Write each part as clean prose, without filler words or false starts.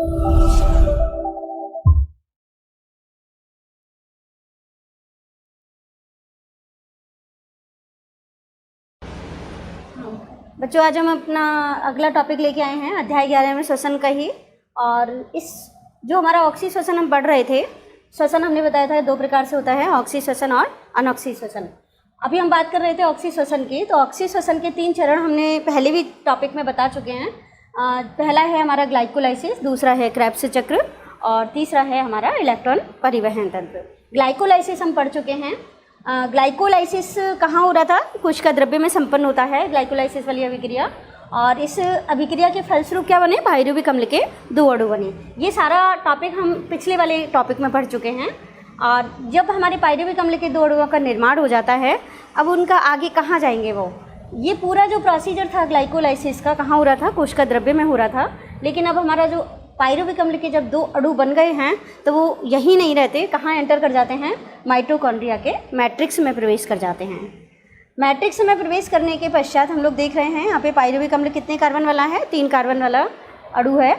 बच्चों, आज हम अपना अगला टॉपिक लेके आए हैं अध्याय 11 में श्वसन का ही। और इस जो हमारा ऑक्सी श्वसन हम पढ़ रहे थे, श्वसन हमने बताया था 2 प्रकार से होता है, ऑक्सी श्वसन और अनऑक्सी श्वसन। अभी हम बात कर रहे थे ऑक्सी श्वसन की। तो ऑक्सी श्वसन के 3 चरण हमने पहले भी टॉपिक में बता चुके हैं। पहला है हमारा ग्लाइकोलाइसिस, दूसरा है क्रेब्स चक्र और तीसरा है हमारा इलेक्ट्रॉन परिवहन तंत्र। ग्लाइकोलाइसिस हम पढ़ चुके हैं। ग्लाइकोलाइसिस कहाँ हो रहा था? कोशिका द्रव्य में संपन्न होता है ग्लाइकोलाइसिस वाली अभिक्रिया, और इस अभिक्रिया के फलस्वरूप क्या बने? पाइरुविक अम्ल के 2 अणु बने। ये सारा टॉपिक हम पिछले वाले टॉपिक में पढ़ चुके हैं। और जब हमारे पाइरुविक अम्ल के 2 अणुओं का निर्माण हो जाता है, अब उनका आगे कहाँ जाएंगे वो? ये पूरा जो प्रोसीजर था ग्लाइकोलाइसिस का कहाँ हो रहा था? कोशिका द्रव्य में हो रहा था। लेकिन अब हमारा जो पाइरुविक अम्ल के जब 2 अणु बन गए हैं तो वो यहीं नहीं रहते, कहाँ एंटर कर जाते हैं? माइटोकॉन्ड्रिया के मैट्रिक्स में प्रवेश कर जाते हैं। मैट्रिक्स में प्रवेश करने के पश्चात हम लोग देख रहे हैं यहाँ पे पाइरुविक अम्ल कितने कार्बन वाला है? 3 कार्बन वाला अणु है।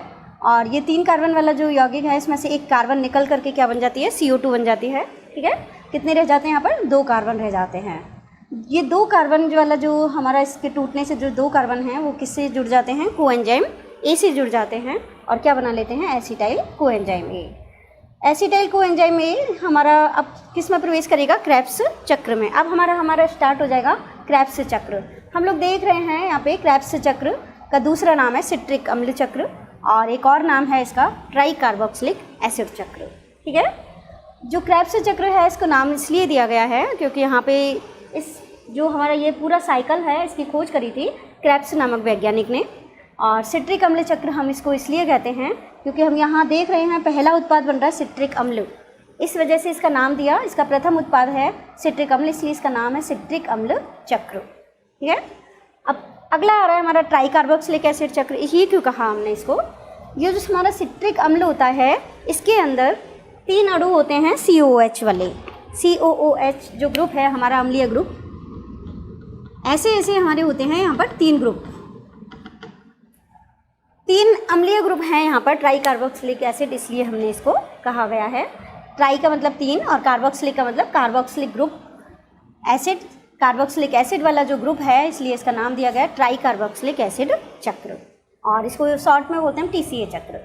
और ये 3 कार्बन वाला जो यौगिक है, इसमें से एक कार्बन निकल करके क्या बन जाती है? CO2 बन जाती है। ठीक है, कितने रह जाते हैं यहाँ पर? 2 कार्बन रह जाते हैं। ये 2 कार्बन वाला जो हमारा इसके टूटने से जो 2 कार्बन हैं वो किससे जुड़ जाते हैं? कोएंजाइम ए से जुड़ जाते हैं और क्या बना लेते हैं? Acetyl coenzyme A. Acetyl coenzyme A हमारा अब किस में प्रवेश करेगा? क्रेब्स चक्र में। अब हमारा स्टार्ट हो जाएगा क्रेब्स चक्र। हम लोग देख रहे हैं यहाँ पे क्रेब्स चक्र का दूसरा नाम है सिट्रिक अम्ल चक्र, और एक और नाम है इसका ट्राई कार्बोक्सिलिक एसिड चक्र। ठीक है, जो क्रेब्स चक्र है इसको नाम इसलिए दिया गया है क्योंकि यहाँ पे इस जो हमारा ये पूरा साइकिल है इसकी खोज करी थी क्रेब्स नामक वैज्ञानिक ने। और सिट्रिक अम्ल चक्र हम इसको इसलिए कहते हैं क्योंकि हम यहाँ देख रहे हैं पहला उत्पाद बन रहा है सिट्रिक अम्ल, इस वजह से इसका नाम दिया। इसका प्रथम उत्पाद है सिट्रिक अम्ल, इसलिए इसका नाम है सिट्रिक अम्ल चक्र। ठीक है, अब अगला आ रहा है हमारा ट्राई कार्बोक्सिलिक एसिड चक्र। ये क्यों कहा हमने इसको? ये जो हमारा सिट्रिक अम्ल होता है इसके अंदर 3 अणु होते हैं COOH वाले। COOH जो ग्रुप है हमारा अम्लीय ग्रुप, ऐसे ऐसे हमारे होते हैं यहाँ पर 3 ग्रुप, 3 अम्लीय ग्रुप हैं यहाँ पर ट्राई कार्बोक्सिलिक एसिड, इसलिए हमने इसको कहा गया है। ट्राई का मतलब 3 और कार्बोक्सिलिक का मतलब carboxylic group acid, carboxylic acid वाला जो ग्रुप है, इसलिए इसका नाम दिया गया है ट्राई कार्बोक्सिलिक एसिड चक्र, और इसको शॉर्ट में बोलते हैं TCA चक्र।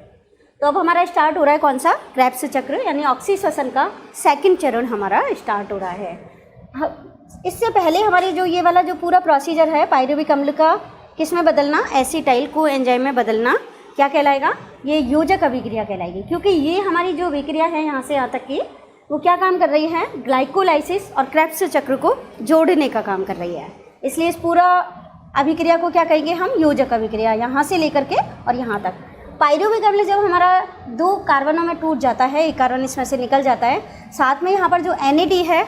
तो अब हमारा स्टार्ट हो रहा है कौन सा? क्रेब्स चक्र, यानी ऑक्सी श्वसन का 2nd चरण हमारा स्टार्ट हो रहा है। इससे पहले हमारे जो ये वाला जो पूरा प्रोसीजर है पाइरुविक अम्ल का किस में बदलना? एसिटाइल कोएंजाइम में बदलना, क्या कहलाएगा? ये योजक अभिक्रिया कहलाएगी, क्योंकि ये हमारी जो अभिक्रिया है यहाँ से यहाँ तक की वो क्या काम कर रही है? ग्लाइकोलाइसिस और क्रेब्स चक्र को जोड़ने का काम कर रही है। इसलिए इस पूरा अभिक्रिया को क्या कहेंगे हम? योजक अभिक्रिया, यहाँ से लेकर के और यहाँ तक। पाइरुविक अम्ल जब हमारा 2 कार्बनों में टूट जाता है, एक कार्बन इसमें से निकल जाता है, साथ में यहाँ पर जो NAD है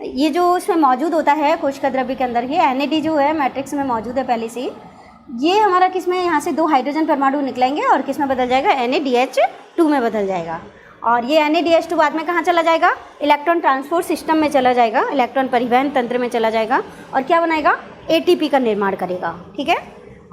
ये जो इसमें मौजूद होता है कोशिका द्रव्य के अंदर, ये NAD जो है मैट्रिक्स में मौजूद है पहले से ही। ये हमारा किस में? यहाँ से 2 हाइड्रोजन परमाणु निकलेंगे और किस में बदल जाएगा? NADH2 में बदल जाएगा। और ये NADH2 बाद में कहाँ चला जाएगा? इलेक्ट्रॉन ट्रांसपोर्ट सिस्टम में चला जाएगा, इलेक्ट्रॉन परिवहन तंत्र में चला जाएगा, और क्या बनाएगा? ATP का निर्माण करेगा। ठीक है,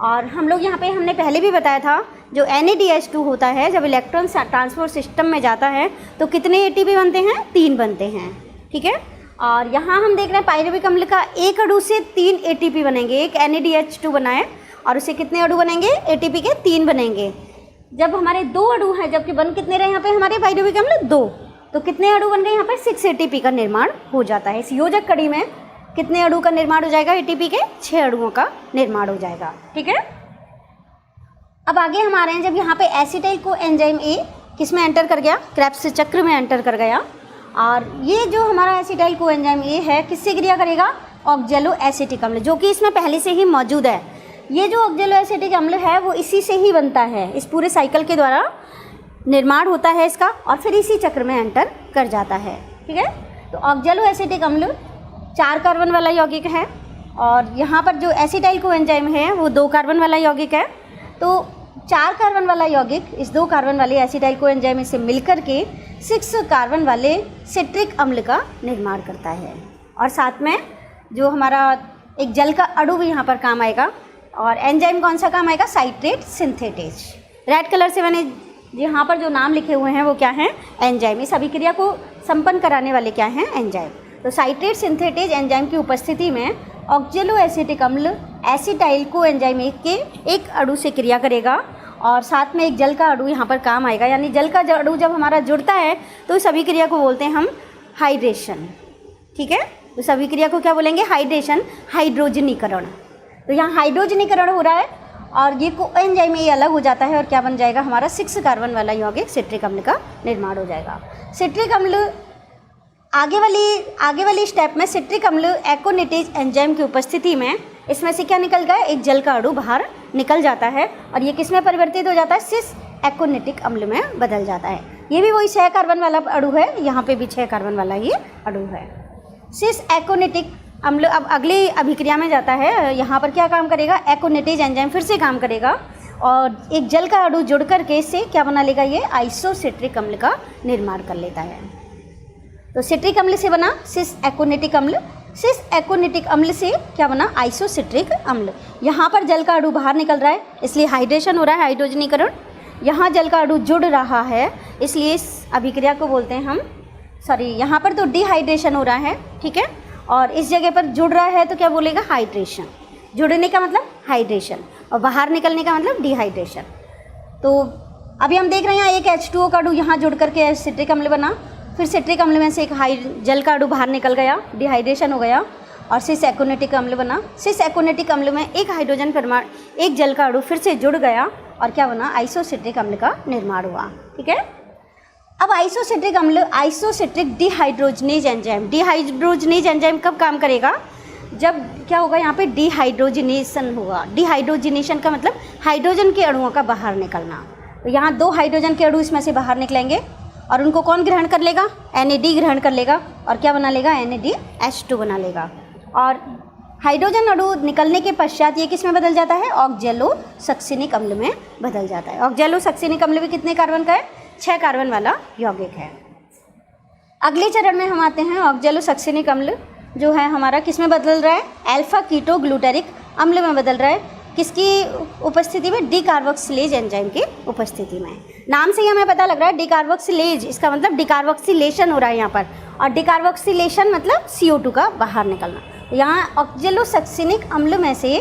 और हम लोग यहाँ पे हमने पहले भी बताया था जो NADH2 होता है जब इलेक्ट्रॉन ट्रांसपोर्ट सिस्टम में जाता है तो कितने ATP बनते हैं? 3 बनते हैं। ठीक है, और यहाँ हम देख रहे हैं पाइरुविक अम्ल का एक अणु से 3 ATP बनेंगे। एक NADH2 बना है और उससे कितने अणु बनेंगे? ATP के 3 बनेंगे। जब हमारे 2 अणु हैं, जबकि बन कितने रहे यहाँ पे हमारे पाइरुविक अम्ल? 2, तो कितने अणु बन गए यहाँ पर? 6 ATP का निर्माण हो जाता है। इस योजक कड़ी में कितने अणु का निर्माण हो जाएगा? ATP के 6 अणुओं का निर्माण हो जाएगा। ठीक है, अब आगे हम आ रहे हैं जब यहाँ पे एसिटाइल कोएंजाइम ए किस में एंटर कर गया? क्रेब्स चक्र में एंटर कर गया। और ये जो हमारा एसिटाइल कोएंजाइम ए है किससे क्रिया करेगा? ऑक्जेलो एसिटिक अम्ल, जो कि इसमें पहले से ही मौजूद है। ये जो ऑक्जेलो एसिटिक अम्ल है वो इसी से ही बनता है, इस पूरे साइकिल के द्वारा निर्माण होता है इसका, और फिर इसी चक्र में एंटर कर जाता है। ठीक है, तो ऑक्जेलो एसिटिक अम्ल 4 कार्बन वाला यौगिक है, और यहाँ पर जो एसिटाइल कोएंजाइम है वो 2 कार्बन वाला यौगिक है। तो 4 कार्बन वाला यौगिक इस 2 कार्बन वाले एसिटाइल कोएंजाइम से मिलकर के 6 कार्बन वाले सिट्रिक अम्ल का निर्माण करता है। और साथ में जो हमारा एक जल का अणु भी यहाँ पर काम आएगा, और एंजाइम कौन सा काम आएगा? Citrate synthetase. रेड कलर से मैंने यहाँ पर जो नाम लिखे हुए हैं वो क्या हैं, एंजाइम। इस अभिक्रिया को संपन्न कराने वाले क्या हैं, एंजाइम। तो साइट्रेट सिंथेटेज एंजाइम की उपस्थिति में ऑक्जेलो एसिटिक अम्ल एसिटाइल को एंजाइम के एक अणु से क्रिया करेगा और साथ में एक जल का अणु यहाँ पर काम आएगा। यानी जल का अणु जब हमारा जुड़ता है तो इस अभिक्रिया को बोलते हैं हम हाइड्रेशन। ठीक है, इस अभिक्रिया को क्या बोलेंगे, हाइड्रेशन, हाइड्रोजनीकरण। तो यहाँ हाइड्रोजनीकरण हो रहा है और ये को एंजाइम में ये अलग हो जाता है और क्या बन जाएगा, हमारा 6 कार्बन वाला यौगिक सिट्रिक अम्ल का निर्माण हो जाएगा। सिट्रिक अम्ल आगे वाली स्टेप में सिट्रिक अम्ल एकोनिटेज एंजाइम की उपस्थिति में इसमें से क्या निकल गया, एक जल का अणु बाहर निकल जाता है और ये किस में परिवर्तित हो जाता है, सिस एकोनिटिक अम्ल में बदल जाता है। ये भी वही 6 कार्बन वाला अणु है, यहाँ पे भी 6 कार्बन वाला ये अणु है। सिस एकोनिटिक अम्ल अब अगली अभिक्रिया में जाता है। यहाँ पर क्या काम करेगा, एकोनिटेज एंजाइम फिर से काम करेगा और एक जल का अणु जुड़ करके इससे क्या बना लेगा, ये आइसोसिट्रिक अम्ल का निर्माण कर लेता है। तो सिट्रिक अम्ल से बना सिस एकोनिटिक अम्ल, सिस एकोनिटिक अम्ल से क्या बना, आइसोसिट्रिक अम्ल। यहाँ पर जल का अणु बाहर निकल रहा है इसलिए हाइड्रेशन हो रहा है, हाइड्रोजनीकरण। यहाँ जल का अणु जुड़ रहा है इसलिए इस अभिक्रिया को बोलते हैं हम, यहाँ पर तो डिहाइड्रेशन हो रहा है, ठीक है, और इस जगह पर जुड़ रहा है तो क्या बोलेगा, हाइड्रेशन। जुड़ने का मतलब हाइड्रेशन और बाहर निकलने का मतलब डिहाइड्रेशन। तो अभी हम देख रहे हैं एक H2O का अणु यहाँ जुड़ करके सिट्रिक अम्ल बना, फिर सिट्रिक अम्ल में से एक जल का अणु बाहर निकल गया, डिहाइड्रेशन हो गया और सिस एकोनिटिक अम्ल बना। सिस एकोनिटिक अम्ल में एक हाइड्रोजन परमाणु, एक जल का अणु फिर से जुड़ गया और क्या बना, आइसोसिट्रिक अम्ल का निर्माण हुआ। ठीक है, अब आइसोसिट्रिक अम्ल, isocitric dehydrogenase enzyme. Dehydrogenase enzyme कब काम करेगा, जब क्या होगा, यहाँ पे डिहाइड्रोजनेशन होगा। डिहाइड्रोजनेशन का मतलब हाइड्रोजन के अणुओं का बाहर निकलना। तो यहाँ 2 हाइड्रोजन के अणु इसमें से बाहर निकलेंगे और उनको कौन ग्रहण कर लेगा, NAD ग्रहण कर लेगा और क्या बना लेगा, NADH2 बना लेगा। और हाइड्रोजन अणु निकलने के पश्चात ये किस में बदल जाता है, ऑक्जेलो सक्सिनिक अम्ल में बदल जाता है। ऑक्जेलो सक्सिनिक अम्ल भी कितने कार्बन का है, 6 कार्बन वाला यौगिक है। अगले चरण में हम आते हैं, ऑक्जेलो सक्सिनिक अम्ल जो है हमारा किस में बदल रहा है, अल्फा कीटो ग्लूटेरिक अम्ल में बदल रहा है। किसकी उपस्थिति में, डिकार्बोक्सिलेज एंजाइम की उपस्थिति में। नाम से ही हमें पता लग रहा है डिकार्बोक्सिलेज, इसका मतलब डिकार्बोक्सिलेशन हो रहा है यहाँ पर, और डिकार्बोक्सिलेशन मतलब CO2 का बाहर निकलना। तो यहाँ ऑक्जेलो सक्सिनिक अम्ल में से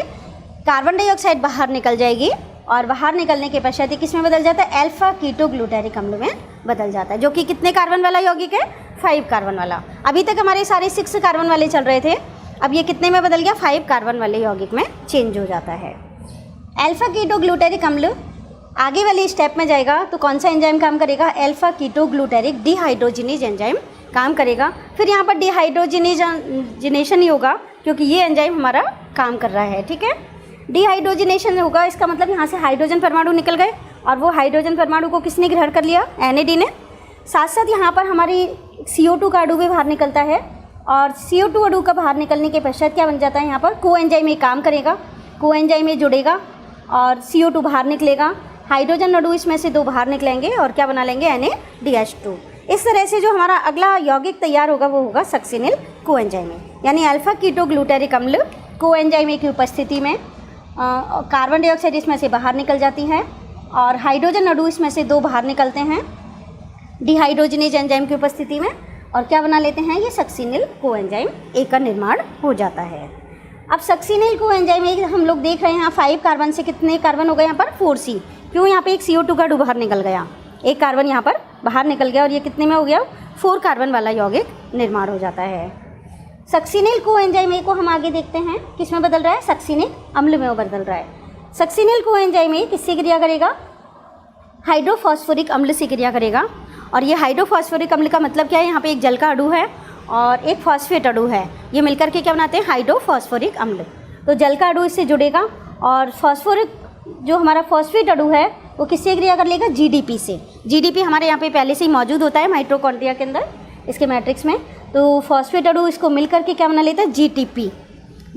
कार्बन डाइऑक्साइड बाहर निकल जाएगी और बाहर निकलने के पश्चात किस में बदल जाता है, अल्फा कीटो ग्लूटेरिक अम्ल में बदल जाता है, जो कि कितने कार्बन वाला यौगिक है, 5 कार्बन वाला। अभी तक हमारे सारे 6 कार्बन वाले चल रहे थे, अब ये कितने में बदल गया, 5 कार्बन वाले यौगिक में चेंज हो जाता है। अल्फा कीटो ग्लूटेरिक अम्ल आगे वाले स्टेप में जाएगा तो कौन सा एंजाइम काम करेगा, alpha keto glutaric dehydrogenase enzyme काम करेगा। फिर यहाँ पर डिहाइड्रोजिनेशन ही होगा क्योंकि ये एंजाइम हमारा काम कर रहा है। ठीक है, डिहाइड्रोजिनेशन होगा, इसका मतलब यहाँ से हाइड्रोजन परमाणु निकल गए और वो हाइड्रोजन परमाणु को किसने ग्रहण कर लिया, NAD ने। साथ साथ यहाँ पर हमारी CO2 का अणु भी बाहर निकलता है और CO2 अणु का बाहर निकलने के पश्चात क्या बन जाता है, यहाँ पर को एंजाइम काम करेगा, को एंजाइम में जुड़ेगा और CO2 बाहर निकलेगा, हाइड्रोजन अणु इसमें से 2 बाहर निकलेंगे और क्या बना लेंगे, NADH2। इस तरह से जो हमारा अगला यौगिक तैयार होगा वो होगा सक्सिनिल कोएंजाइमे, यानी अल्फा कीटो ग्लूटेरिक अम्ल कोएंजाइमे की उपस्थिति में कार्बन डाइऑक्साइड इसमें से बाहर निकल जाती है और हाइड्रोजन अणु इसमें से 2 बाहर निकलते हैं डिहाइड्रोजनेज एंजाइम की उपस्थिति में और क्या बना लेते हैं, ये सक्सिनिल कोएंजाइम ए का निर्माण हो जाता है। अब सक्सिनिल कोएंजाइम ए हम लोग देख रहे हैं यहाँ 5 कार्बन से कितने कार्बन हो गए, यहाँ पर 4C। क्यों, यहाँ पे एक CO2 का अणु बाहर निकल गया, एक कार्बन यहाँ पर बाहर निकल गया और ये कितने में हो गया, 4 कार्बन वाला यौगिक निर्माण हो जाता है। सक्सिनिल कोएंजाइम ए को हम आगे देखते हैं किस में बदल रहा है, सक्सिनिक अम्ल में वो बदल रहा है। सक्सिनिल कोएंजाइम ए किससे क्रिया करेगा, हाइड्रोफॉस्फोरिक अम्ल से क्रिया करेगा और ये हाइड्रोफॉस्फोरिक अम्ल का मतलब क्या है, यहाँ पे एक जल का अणु है और एक फॉस्फेट अणु है, ये मिलकर के क्या बनाते हैं, हाइड्रोफॉस्फोरिक अम्ल। तो जल का अणु इससे जुड़ेगा और फॉस्फोरिक जो हमारा फॉस्फेट अणु है वो किससे क्रिया कर लेगा, GDP से। GDP हमारे यहाँ पे पहले से ही मौजूद होता है माइटोकॉन्ड्रिया के अंदर, इसके मैट्रिक्स में। तो फॉस्फेट अणु इसको मिल करके क्या बना लेता है, GTP।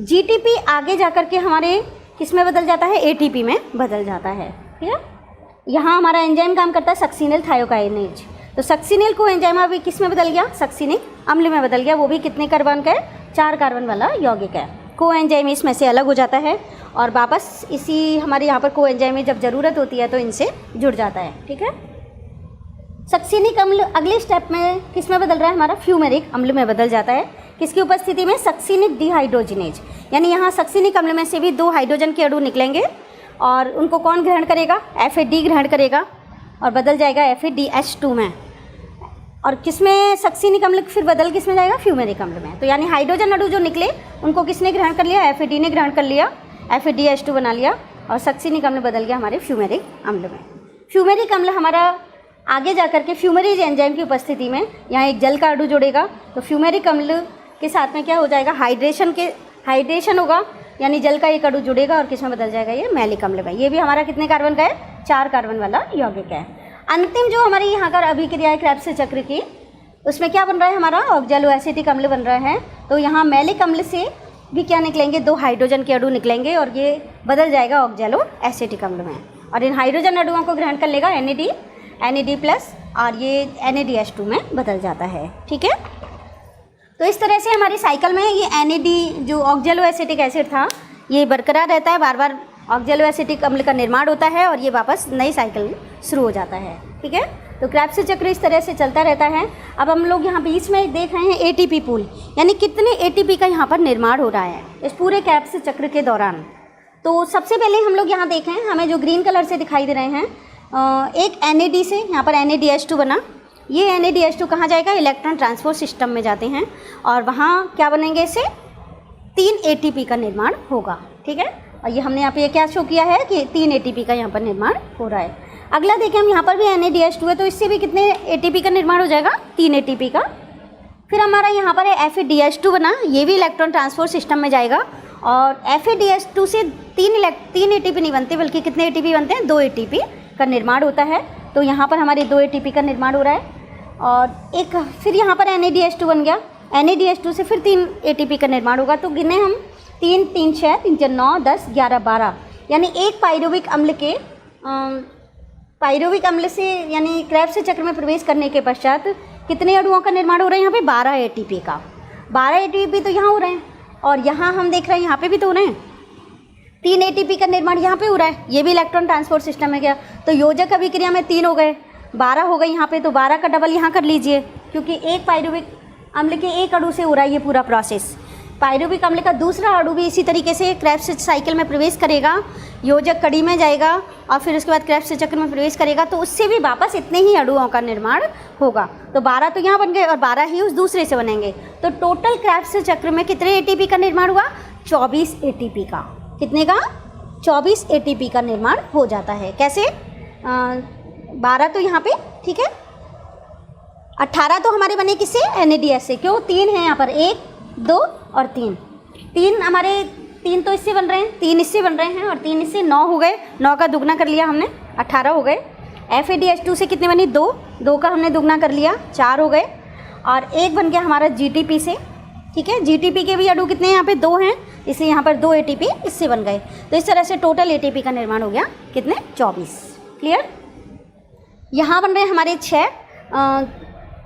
GTP आगे जा कर के हमारे किस में बदल जाता है, ATP में बदल जाता है। ठीक है, यहाँ हमारा एंजाइम काम करता है सक्सिनिल थायोकाइनेज। तो सक्सिनिल को एंजाइम अभी किस में बदल गया, सक्सिनिक अम्ल में बदल गया, वो भी कितने कार्बन का है, 4 कार्बन वाला यौगिक है। को एंजाइम इसमें से अलग हो जाता है और वापस इसी हमारे यहाँ पर को एंजाइम में जब ज़रूरत होती है तो इनसे जुड़ जाता है। ठीक है, सक्सिनिक अम्ल अगले स्टेप में किस में बदल रहा है हमारा, फ्यूमेरिक अम्ल में बदल जाता है। किसकी उपस्थिति में, सक्सिनिक डिहाइड्रोजिनेज, यानी यहाँ सक्सिनिक अम्ल में से भी 2 हाइड्रोजन के अणु निकलेंगे और उनको कौन ग्रहण करेगा, FAD ग्रहण करेगा और बदल जाएगा FADH2 में। और किसमें सक्सिनिक अम्ल फिर बदल किस में जाएगा, फ्यूमेरिक अम्ल में। तो यानी हाइड्रोजन अणु जो निकले उनको किसने ग्रहण कर लिया, FAD ने ग्रहण कर लिया, FADH2 बना लिया और सक्सिनिक अम्ल बदल गया हमारे फ्यूमेरिक अम्ल में। फ्यूमेरिक अम्ल हमारा आगे जाकर के फ्यूमेरेज एंजाइम की उपस्थिति में यहाँ एक जल का अणु जोड़ेगा, तो फ्यूमेरिक अम्ल के साथ में क्या हो जाएगा, हाइड्रेशन होगा, यानी जल का एक अणु जुड़ेगा और किस में बदल जाएगा, ये मैलिक अम्ल में। ये भी हमारा कितने कार्बन का है, 4 कार्बन वाला यौगिक है। अंतिम जो हमारी यहाँ का अभिक्रिया है क्रेब्स चक्र की, उसमें क्या बन रहा है हमारा, ऑक्जेलो एसिटिक अम्ल बन रहा है। तो यहाँ मैलिक अम्ल से भी क्या निकलेंगे, 2 हाइड्रोजन के अणु निकलेंगे और ये बदल जाएगा ऑक्जेलो एसिटिक अम्ल में और इन हाइड्रोजन अणुओं को ग्रहण कर लेगा NAD+ और ये NADH2 में बदल जाता है। ठीक है, तो इस तरह से हमारी साइकिल में ये NAD जो ऑक्जेलो एसिटिक एसिड था ये बरकरार रहता है, बार बार ऑक्जेलो एसिटिक अम्ल का निर्माण होता है और ये वापस नई साइकिल शुरू हो जाता है। ठीक है, तो क्रेब्स चक्र इस तरह से चलता रहता है। अब हम लोग यहाँ बीच में देख रहे हैं ATP पूल, यानी कितने ATP का यहाँ पर निर्माण हो रहा है इस पूरे क्रेब्स चक्र के दौरान। तो सबसे पहले हम लोग यहाँ देखें, हमें जो ग्रीन कलर से दिखाई दे रहे हैं, एक NAD से यहाँ पर NADH2 बना, ये NADH2 कहाँ जाएगा, इलेक्ट्रॉन ट्रांसपोर्ट सिस्टम में जाते हैं और वहाँ क्या बनेंगे, इससे 3 ATP का निर्माण होगा। ठीक है, और ये हमने यहाँ पे क्या शो किया है कि 3 ATP का यहाँ पर निर्माण हो रहा है। अगला देखें हम, यहाँ पर भी NADH2 है, तो इससे भी कितने ATP का निर्माण हो जाएगा, 3 ATP का। फिर हमारा यहाँ पर FADH2 बना, ये भी इलेक्ट्रॉन ट्रांसपोर्ट सिस्टम में जाएगा और FADH2 से 3 ATP नहीं बनते बल्कि कितने ATP बनते हैं, 2 ATP का निर्माण होता है। तो यहाँ पर हमारे 2 ATP का निर्माण हो रहा है और एक फिर यहाँ पर NADH2 बन गया, NADH2 से फिर 3 ATP का निर्माण होगा। तो गिने हम 3 3 6 3 4 9 10 11 12, यानी एक पायरुविक अम्ल से यानी क्रेब्स चक्र में प्रवेश करने के पश्चात कितने अणुओं का निर्माण हो रहा है, यहाँ पे 12 ATP का। 12 ATP तो यहाँ हो रहे हैं और यहाँ हम देख रहे हैं यहाँ पे भी तो हो रहे हैं, 3 ATP का निर्माण यहाँ पे हो रहा है, ये भी इलेक्ट्रॉन ट्रांसपोर्ट सिस्टम में गया। तो योजक अभिक्रिया में 3 हो गए, 12 हो गए यहाँ पे, तो 12 का डबल यहाँ कर लीजिए, क्योंकि एक पायरुविक अम्ल के एक अणु से हो रहा है ये पूरा प्रोसेस। पायरुविक अम्ल का दूसरा अणु भी इसी तरीके से क्रेब्स साइकिल में प्रवेश करेगा, योजक कड़ी में जाएगा और फिर उसके बाद क्रेब्स चक्र में प्रवेश करेगा, तो उससे भी वापस इतने ही अणुओं का निर्माण होगा। तो 12 तो यहाँ बन गए और 12 ही उस दूसरे से बनेंगे। तो टोटल क्रेब्स चक्र में कितने ATP का निर्माण हुआ, 24 ATP का। कितने का, 24 ATP का निर्माण हो जाता है। कैसे, 12 तो यहाँ पे, ठीक है, 18 तो हमारे बने किससे, NADH से। क्यों, 3 है यहाँ पर, 1 2 और 3 हमारे 3 तो इससे बन रहे हैं, 3 इससे बन रहे हैं और 3 इससे 9 हो गए, 9 का दुगना कर लिया हमने, 18 हो गए। FADH2 से कितने बनी, 2 का हमने दुगना कर लिया, 4 हो गए और एक बन गया हमारा GTP से। ठीक है, GTP के भी अणु कितने हैं, यहाँ पे 2 हैं, इसलिए यहाँ पर 2 ATP इससे बन गए। तो इस तरह से टोटल ATP का निर्माण हो गया कितने, 24। क्लियर। यहाँ बन रहे हैं हमारे 6।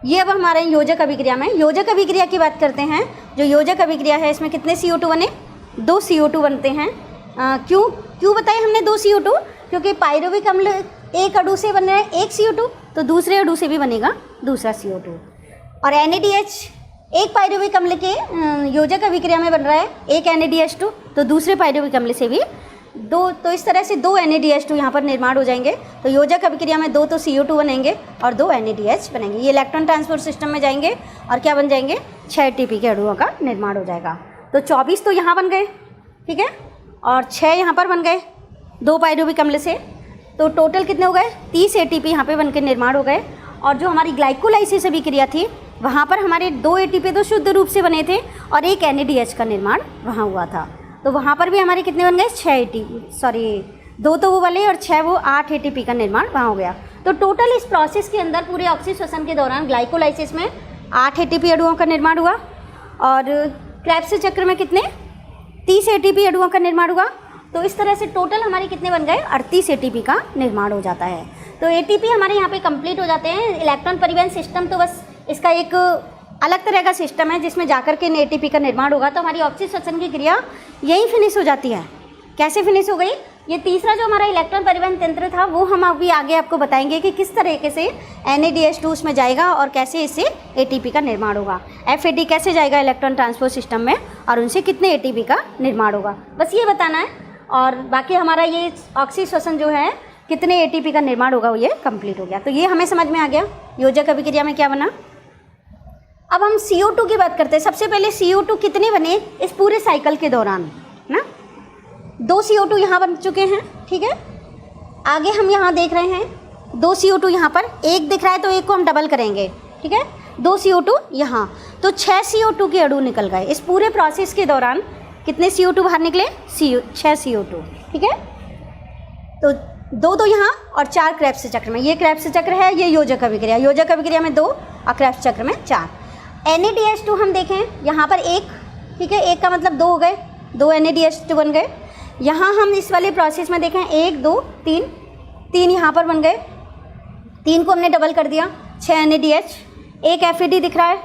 ये अब हमारे योजक अभिक्रिया में, योजक अभिक्रिया की बात करते हैं। जो योजक अभिक्रिया है इसमें कितने CO2 बने, 2 CO2 बनते हैं। क्यों बताए हमने 2 CO2, क्योंकि पायरुविक अम्ल एक अणु से बन रहे हैं एक CO2, तो दूसरे अणु से भी बनेगा दूसरा CO2। और NADH एक पायरुविक अम्ल के योजक अभिक्रिया में बन रहा है एक NADH2, तो दूसरे पायरुविक अम्ल से भी 2, तो इस तरह से 2 NADH2 यहाँ पर निर्माण हो जाएंगे। तो योजक अभिक्रिया में 2 तो CO2 बनेंगे और 2 NADH बनेंगे। ये इलेक्ट्रॉन ट्रांसपोर्ट सिस्टम में जाएंगे और क्या बन जाएंगे, 6 ATP के अणुओं का निर्माण हो जाएगा। तो 24 तो यहाँ बन गए, ठीक है, और 6 यहाँ पर बन गए 2 पायरुविक अम्ल से। तो टोटल कितने हो गए, 30 ATP यहाँ पे बनकर निर्माण हो गए। और जो हमारी ग्लाइकोलाइसिस अभिक्रिया थी वहाँ पर हमारे 2 ATP तो शुद्ध रूप से बने थे और एक NADH का निर्माण वहाँ हुआ था। तो वहाँ पर भी हमारे कितने बन गए, 6 ATP, सॉरी 2 तो वो वाले और 6 वो, 8 ATP का निर्माण वहाँ हो गया। तो टोटल इस प्रोसेस के अंदर पूरे ऑक्सीश्वसन के दौरान ग्लाइकोलाइसिस में 8 ATP अणुओं का निर्माण हुआ और क्रेब्स चक्र में कितने, 30 ATP अणुओं का निर्माण हुआ। तो इस तरह से टोटल हमारे कितने बन गए, 38 ATP का निर्माण हो जाता है। तो ATP हमारे यहाँ पे कंप्लीट हो जाते हैं। इलेक्ट्रॉन परिवहन सिस्टम तो बस इसका एक अलग तरह का सिस्टम है जिसमें जाकर के ATP का निर्माण होगा। तो हमारी ऑक्सीश्वसन की क्रिया यहीं फिनिश हो जाती है। कैसे फिनिश हो गई, ये तीसरा जो हमारा इलेक्ट्रॉन परिवहन तंत्र था वो हम अभी आगे आपको बताएंगे कि किस तरीके से NADH2 उसमें जाएगा और कैसे इससे ATP का निर्माण होगा। FAD कैसे जाएगा इलेक्ट्रॉन ट्रांसपोर्ट सिस्टम में और उनसे कितने ATP का निर्माण होगा, बस ये बताना है। और बाकी हमारा ये ऑक्सीश्वसन जो है कितने ATP का निर्माण होगा वो ये कंप्लीट हो गया। तो ये हमें समझ में आ गया योजक अभिक्रिया में क्या बना। अब हम CO2 की बात करते हैं। सबसे पहले CO2 कितने बने इस पूरे साइकिल के दौरान ना, 2 CO2 यहाँ बन चुके हैं, ठीक है। आगे हम यहाँ देख रहे हैं 2 CO2 यहाँ पर, एक दिख रहा है तो एक को हम डबल करेंगे, ठीक है। 2 CO2 यहाँ, तो 6 CO2 के अणु निकल गए इस पूरे प्रोसेस के दौरान। कितने CO2 बाहर निकले? 6 CO2, ठीक है। तो 2 यहाँ और 4 क्रेब्स चक्र में, ये क्रेब्स चक्र है, ये योजक अभिक्रिया, योजक अभिक्रिया में 2 और क्रेब्स चक्र में 4। NADH2 हम देखें यहाँ पर 1, ठीक है, 1 का मतलब 2 हो गए, 2 NADH2 बन गए। यहाँ हम इस वाले प्रोसेस में देखें 1 2 3 यहाँ पर बन गए, 3 को हमने डबल कर दिया, 6 NADH, 1 FAD दिख रहा है,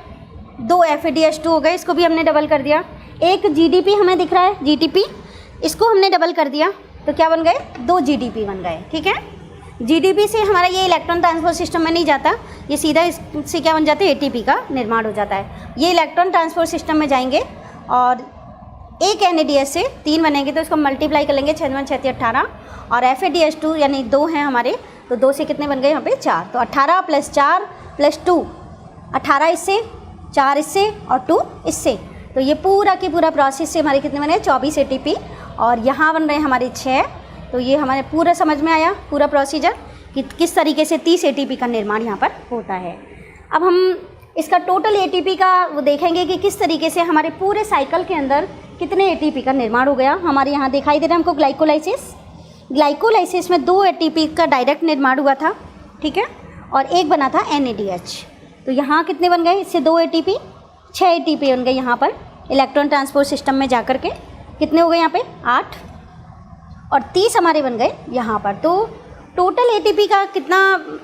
2 FADH2 हो गए, इसको भी हमने डबल कर दिया। 1 GDP हमें दिख रहा है, GTP, इसको हमने डबल कर दिया तो क्या बन गए? 2 GDP बन गए, ठीक है। GDP से हमारा ये इलेक्ट्रॉन ट्रांसपोर्ट सिस्टम में नहीं जाता, ये सीधा इससे क्या बन जाता है? ATP का निर्माण हो जाता है। ये इलेक्ट्रॉन ट्रांसपोर्ट सिस्टम में जाएंगे और 1 NADH से 3 बनेंगे तो इसको मल्टीप्लाई कर लेंगे, 6 6 18, और FADH2 यानी 2 हैं हमारे, तो 2 से कितने बन गए यहाँ पे? 4। तो 18 + 4 + 2, 18 इससे, 4 इससे और 2 इससे, तो ये पूरा की पूरा प्रोसेस से हमारे कितने बने? 24 ATP। और यहाँ बन रहे हैं हमारे 6। तो ये हमारे पूरा समझ में आया पूरा प्रोसीजर कि किस तरीके से 30 ATP का निर्माण यहाँ पर होता है। अब हम इसका टोटल ATP का वो देखेंगे कि किस तरीके से हमारे पूरे साइकिल के अंदर कितने ATP का निर्माण हो गया। हमारे यहाँ दिखाई दे रहा है हमको ग्लाइकोलाइसिस। ग्लाइकोलाइसिस में 2 ATP का डायरेक्ट निर्माण हुआ था, ठीक है, और एक बना था NADH। तो यहाँ कितने बन गए? इससे 2 ATP, 6 ATP बन गए यहाँ पर इलेक्ट्रॉन ट्रांसपोर्ट सिस्टम में जा कर के। कितने हो गए यहाँ पे? 8, और 30 हमारे बन गए यहाँ पर। तो टोटल ATP का कितना?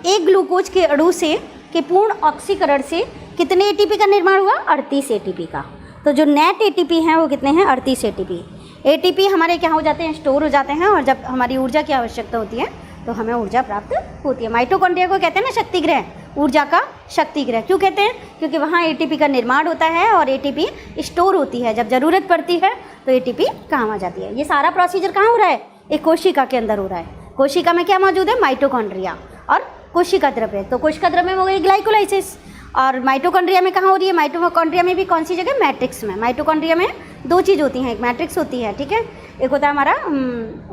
एक ग्लूकोज के अणु से के पूर्ण ऑक्सीकरण से कितने ATP का निर्माण हुआ? 38 ATP का। तो जो नेट ATP हैं वो कितने हैं? 38 ATP। ATP हमारे क्या हो जाते हैं? स्टोर हो जाते हैं, और जब हमारी ऊर्जा की आवश्यकता होती है तो हमें ऊर्जा प्राप्त होती है। माइटोकॉन्ड्रिया को कहते हैं ना शक्ति गृह, ऊर्जा का शक्ति गृह। क्यों कहते हैं? क्योंकि वहाँ ATP का निर्माण होता है और ATP स्टोर होती है, जब ज़रूरत पड़ती है तो ATP काम आ जाती है। ये सारा प्रोसीजर कहाँ हो रहा है? एक कोशिका के अंदर हो रहा है। कोशिका में क्या मौजूद है? माइटोकॉन्ड्रिया और कोशिका द्रव्य। तो कोशिका द्रव्य में हो गई ग्लाइकोलाइसिस, और माइटोकॉन्ड्रिया में कहाँ हो रही है? माइटोकॉन्ड्रिया में भी कौन सी जगह? मैट्रिक्स में। माइटोकॉन्ड्रिया में 2 चीज़ होती हैं, एक मैट्रिक्स होती है, ठीक है, एक होता है हमारा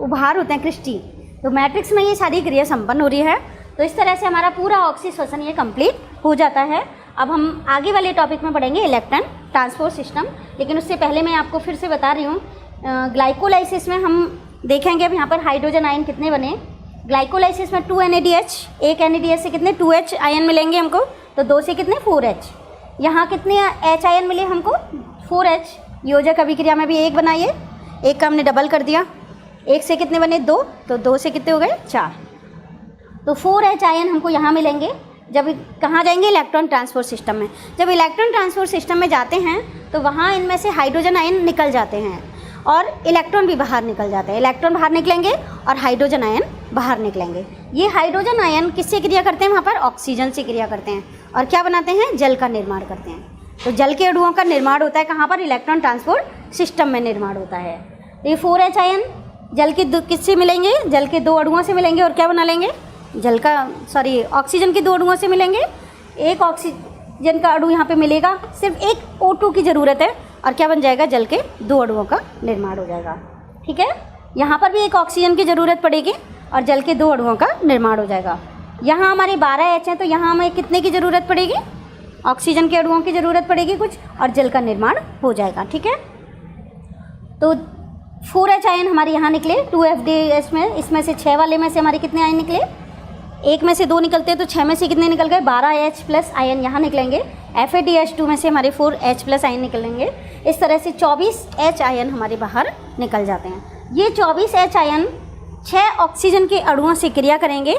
उभार होते हैं क्रिस्टी। तो मैट्रिक्स में ये सारी क्रिया संपन्न हो रही है। तो इस तरह से हमारा पूरा ऑक्सीश्वसन ये कंप्लीट हो जाता है। अब हम आगे वाले टॉपिक में पढ़ेंगे इलेक्ट्रॉन ट्रांसपोर्ट सिस्टम, लेकिन उससे पहले मैं आपको फिर से बता रही हूँ ग्लाइकोलाइसिस में हम देखेंगे अब यहाँ पर हाइड्रोजन आयन कितने बने। ग्लाइकोलाइसिस में 2 NADH, एक NADH से कितने? 2H आयन मिलेंगे हमको, तो 2 से कितने? 4H। यहाँ कितने H आयन मिले हमको? 4H। योजक अभिक्रिया में भी 1 बनाइए, 1 का हमने डबल कर दिया, 1 से कितने बने? 2, तो 2 से कितने हो गए? 4। तो 4H आयन हमको यहाँ मिलेंगे जब कहाँ जाएंगे? इलेक्ट्रॉन ट्रांसपोर्ट सिस्टम में। जब इलेक्ट्रॉन ट्रांसपोर्ट सिस्टम में जाते हैं तो वहाँ इनमें से हाइड्रोजन आयन निकल जाते हैं और इलेक्ट्रॉन भी बाहर निकल जाते हैं। इलेक्ट्रॉन बाहर निकलेंगे और हाइड्रोजन आयन बाहर निकलेंगे। ये हाइड्रोजन आयन किससे क्रिया करते हैं? वहाँ पर ऑक्सीजन से क्रिया करते हैं, और क्या बनाते हैं? जल का निर्माण करते हैं। तो जल के अणुओं का निर्माण होता है कहाँ पर? इलेक्ट्रॉन ट्रांसपोर्ट सिस्टम में निर्माण होता है। तो ये 4H आयन जल के किससे मिलेंगे? जल के 2 अणुओं से मिलेंगे, और क्या बना लेंगे? ऑक्सीजन के 2 अणुओं से मिलेंगे। एक ऑक्सीजन का अणु यहाँ पे मिलेगा, सिर्फ एक O2 की ज़रूरत है, और क्या बन जाएगा? जल के 2 अणुओं का निर्माण हो जाएगा, ठीक है। यहाँ पर भी एक ऑक्सीजन की ज़रूरत पड़ेगी और जल के 2 अणुओं का निर्माण हो जाएगा। यहाँ हमारे 12 H हैं, तो यहाँ हमें कितने की ज़रूरत पड़ेगी? ऑक्सीजन के अणुओं की ज़रूरत पड़ेगी कुछ, और जल का निर्माण हो जाएगा, ठीक है। तो 4H आयन हमारे यहाँ निकले 2FDS में, इसमें से 6 वाले में से हमारे कितने आयन निकले? 1 में से 2 निकलते हैं, तो 6 में से कितने निकल गए? 12H+ आयन यहाँ निकलेंगे। FADH2 में से हमारे 4H+ आयन निकलेंगे। इस तरह से 24H आयन हमारे बाहर निकल जाते हैं। ये 24H आयन 6 ऑक्सीजन के अणुओं से क्रिया करेंगे।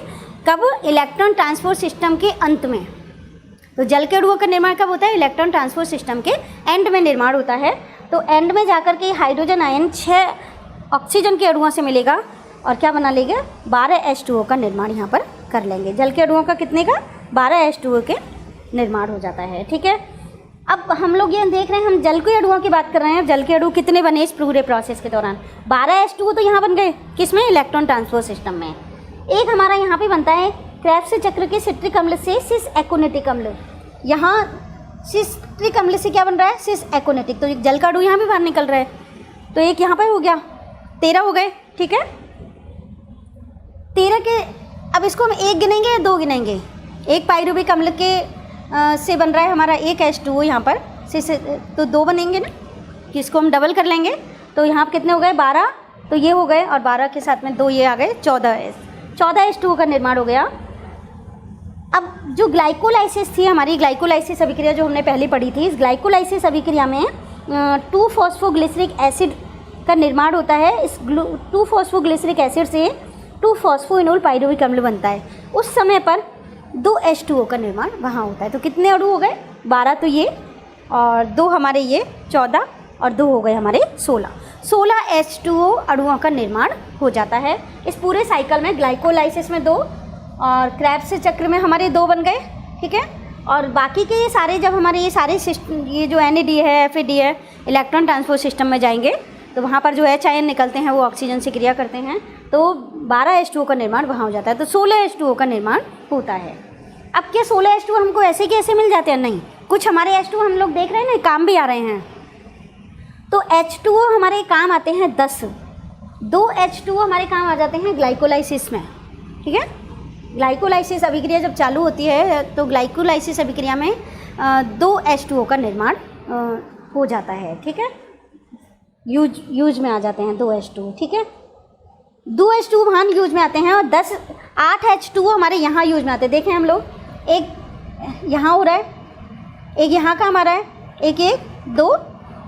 कब? इलेक्ट्रॉन ट्रांसपोर्ट सिस्टम के अंत में। तो जल के अणुओं का निर्माण कब होता है? इलेक्ट्रॉन ट्रांसपोर्ट सिस्टम के एंड में निर्माण होता है। तो एंड में जाकर के हाइड्रोजन आयन 6 ऑक्सीजन के अणुओं से मिलेगा, और क्या बना लेंगे, 12 H2O का निर्माण यहाँ पर कर लेंगे। जल के अणुओं का कितने का, 12 H2O के निर्माण हो जाता है। ठीक है, अब हम लोग ये देख रहे हैं, हम जल के अणुओं की बात कर रहे हैं। जल के अणु कितने बने इस पूरे प्रोसेस के दौरान, 12 H2O तो यहाँ बन गए, किसमें, इलेक्ट्रॉन ट्रांसपोर्ट सिस्टम में। एक हमारा यहाँ पे बनता है क्रेब्स चक्र के सिट्रिक अम्ल से सिस एकोनेटिक अम्ल। यहाँ सिट्रिक अम्ल से क्या बन रहा है, सिस एकोनेटिक, तो एक जल का अणु यहाँ भी बाहर निकल रहा है, तो एक यहाँ पर हो गया, 13 हो गए। ठीक है, 13 के, अब इसको हम 1 गिनेंगे या 2 गिनेंगे, एक पाइरुविक अम्ल के से बन रहा है हमारा एक H2O यहाँ पर से तो 2 बनेंगे ना, कि इसको हम डबल कर लेंगे, तो यहाँ पर कितने हो गए, 12, तो ये हो गए, और 12 के साथ में 2 ये आ गए, 14 H2O का निर्माण हो गया। अब जो ग्लाइकोलाइसिस थी हमारी, ग्लाइकोलाइसिस अभिक्रिया जो हमने पहले पढ़ी थी, इस ग्लाइकोलाइसिस अभिक्रिया में 2-फॉस्फोग्लिसरिक एसिड का निर्माण होता है। इस 2-फॉस्फोग्लिसरिक एसिड से 2-फॉस्फोइनोल पाइरुविक अम्ल बनता है। उस समय पर 2 H2O का निर्माण वहाँ होता है। तो कितने अणु हो गए, 12 तो ये, और 2 हमारे ये 14, और 2 हो गए हमारे 16 H2O अणुओं का निर्माण हो जाता है इस पूरे साइकिल में। ग्लाइकोलाइसिस में 2, और क्रेब्स चक्र में हमारे 2 बन गए। ठीक है, और बाकी के ये सारे, जब हमारे ये सारे सिस्टम, ये जो NAD है, FAD है, इलेक्ट्रॉन ट्रांसपोर्ट सिस्टम में जाएंगे, तो वहाँ पर जो H आयन निकलते हैं वो ऑक्सीजन से क्रिया करते हैं, तो 12 H2O का निर्माण वहाँ हो जाता है, तो 16 H2O का निर्माण होता है। अब क्या 16 H2O हमको ऐसे के ऐसे मिल जाते हैं, नहीं, कुछ हमारे H2O हम लोग देख रहे हैं ना, काम भी आ रहे हैं। तो H2O हमारे काम आते हैं 10, 2 H2O हमारे काम आ जाते हैं ग्लाइकोलाइसिस में। ठीक है, ग्लाइकोलाइसिस अभिक्रिया जब चालू होती है, तो ग्लाइकोलाइसिस अभिक्रिया में 2 H2O का निर्माण हो जाता है। ठीक है, यूज में आ जाते हैं 2 H2O। ठीक है, 2 H2O वहाँ यूज में आते हैं, और 8 H2O हमारे यहाँ यूज में आते हैं। देखें हम लोग, एक यहाँ हो रहा है, एक यहाँ काम आ रहा है, एक 2,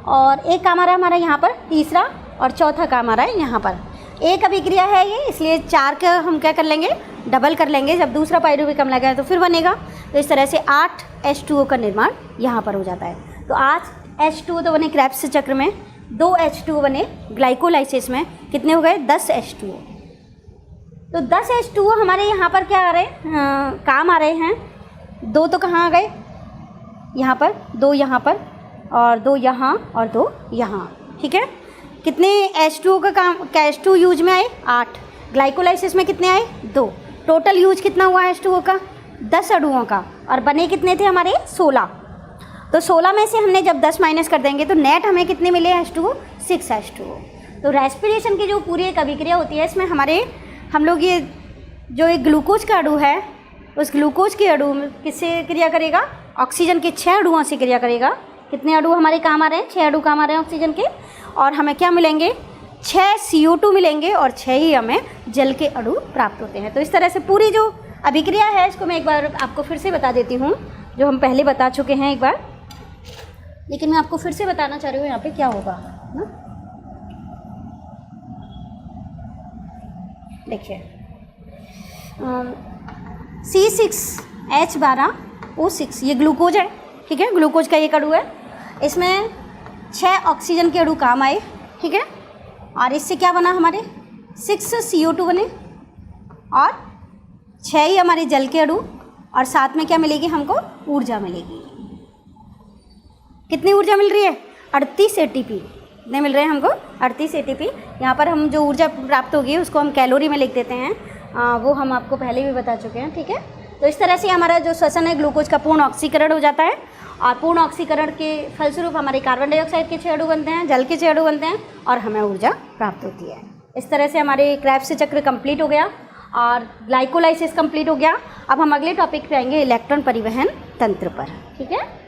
और एक काम आ रहा है हमारा यहाँ पर, तीसरा, और चौथा काम आ रहा है यहाँ पर। एक अभिक्रिया है ये, इसलिए 4 का हम क्या कर लेंगे, डबल कर लेंगे। जब दूसरा पाइरुविक अम्ल लगेगा तो फिर बनेगा, तो इस तरह से 8 H2O का निर्माण यहाँ पर हो जाता है। तो 8 H2O तो बने क्रेब्स चक्र में, 2 H2O बने ग्लाइकोलाइसिस में, कितने हो गए, 10 H2O। तो 10 H2O हमारे यहाँ पर क्या आ रहे हैं, काम आ रहे हैं। 2 तो कहाँ आ गए, यहाँ पर, 2 यहाँ पर, और 2 यहाँ, और 2 यहाँ। ठीक है, कितने H2O का काम, H2 यूज में आए, 8, ग्लाइकोलाइसिस में कितने आए, 2, टोटल यूज कितना हुआ H2O का, 10 अणुओं का, और बने कितने थे हमारे, 16। तो 16 में से हमने जब 10 माइनस कर देंगे तो नेट हमें कितने मिले H2O, 6 H2O। तो रेस्पिरेशन की जो पूरी एक अभिक्रिया होती है, इसमें हमारे हम लोग ये जो एक ग्लूकोज का अणु है, उस ग्लूकोज के अणु में किससे क्रिया करेगा, ऑक्सीजन के 6 अणुओं से क्रिया करेगा। कितने अणु हमारे काम आ रहे हैं, 6 अणु काम आ रहे हैं ऑक्सीजन के, और हमें क्या मिलेंगे, 6 CO2 मिलेंगे, और 6 ही हमें जल के अणु प्राप्त होते हैं। तो इस तरह से पूरी जो अभिक्रिया है, इसको मैं एक बार आपको फिर से बता देती हूँ, जो हम पहले बता चुके हैं एक बार, लेकिन मैं आपको फिर से बताना चाह रही हूँ यहाँ पे क्या होगा ना। देखिए, C6H12O6 ये ग्लूकोज है। ठीक है, ग्लूकोज का एक अणु है, इसमें 6 ऑक्सीजन के अणु काम आए। ठीक है, और इससे क्या बना, हमारे 6 CO2 बने, और 6 ही हमारे जल के अणु, और साथ में क्या मिलेगी हमको, ऊर्जा मिलेगी। कितनी ऊर्जा मिल रही है, 38 ATP। कितने मिल रहे हैं हमको, 38 ATP। यहाँ पर हम जो ऊर्जा प्राप्त होगी उसको हम कैलोरी में लिख देते हैं, वो हम आपको पहले भी बता चुके हैं। ठीक है, तो इस तरह से हमारा जो श्वसन है, ग्लूकोज का पूर्ण ऑक्सीकरण हो जाता है, और पूर्ण ऑक्सीकरण के फलस्वरूप हमारे कार्बन डाइऑक्साइड के 6 अणु बनते हैं, जल के 6 अणु बनते हैं, और हमें ऊर्जा प्राप्त होती है। इस तरह से हमारे क्रेब्स चक्र कंप्लीट हो गया, और ग्लाइकोलाइसिस कंप्लीट हो गया। अब हम अगले टॉपिक पे आएंगे, इलेक्ट्रॉन परिवहन तंत्र पर। ठीक है।